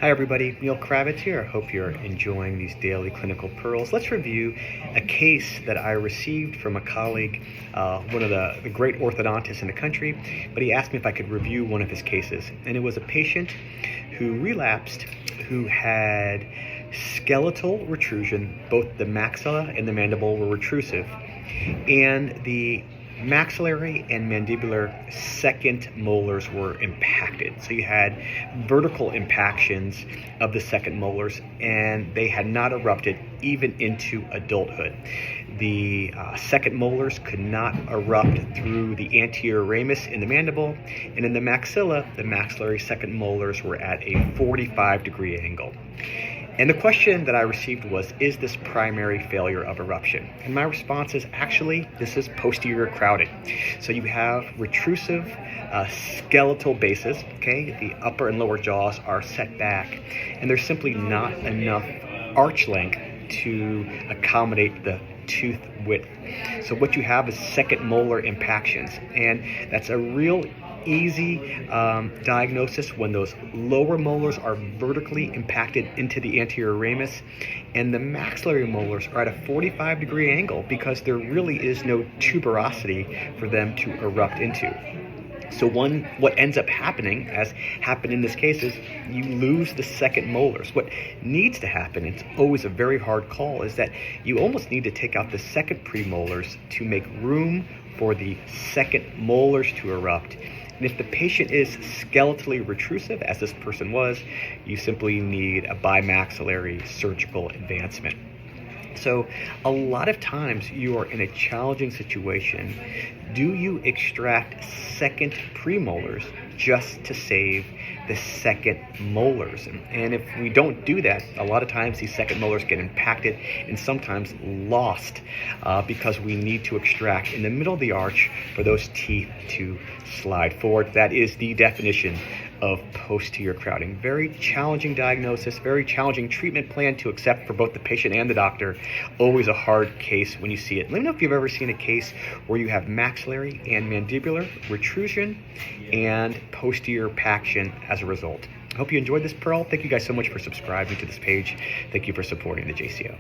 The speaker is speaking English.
Hi everybody, Neil Kravitz here. I hope you're enjoying these daily clinical pearls. Let's review a case that I received from a colleague, one of the great orthodontists in the country, but he asked me if I could review one of his cases. And it was a patient who relapsed, who had skeletal retrusion. Both the maxilla and the mandible were retrusive, and the maxillary and mandibular second molars were impacted. So you had vertical impactions of the second molars, and they had not erupted even into adulthood. The second molars could not erupt through the anterior ramus in the mandible, and in the maxilla, the maxillary second molars were at a 45-degree angle. And the question that I received was, is this primary failure of eruption? And my response is, actually, this is posterior crowded. So you have retrusive skeletal bases, okay? The upper and lower jaws are set back, and there's simply not enough arch length to accommodate the tooth width. So what you have is second molar impactions, and that's a real easy diagnosis when those lower molars are vertically impacted into the anterior ramus, and the maxillary molars are at a 45-degree angle because there really is no tuberosity for them to erupt into. So what ends up happening, as happened in this case, is you lose the second molars. What needs to happen, it's always a very hard call, is that you almost need to take out the second premolars to make room for the second molars to erupt. And if the patient is skeletally retrusive, as this person was, you simply need a bimaxillary surgical advancement. So a lot of times you are in a challenging situation. Do you extract second premolars just to save the second molars? And if we don't do that, a lot of times these second molars get impacted and sometimes lost because we need to extract in the middle of the arch for those teeth to slide forward. That is the definition of posterior crowding. Very challenging diagnosis, very challenging treatment plan to accept for both the patient and the doctor. Always a hard case when you see it. Let me know if you've ever seen a case where you have maxillary and mandibular retrusion and posterior paction as a result. I hope you enjoyed this pearl. Thank you guys so much for subscribing to this page. Thank you for supporting the JCO.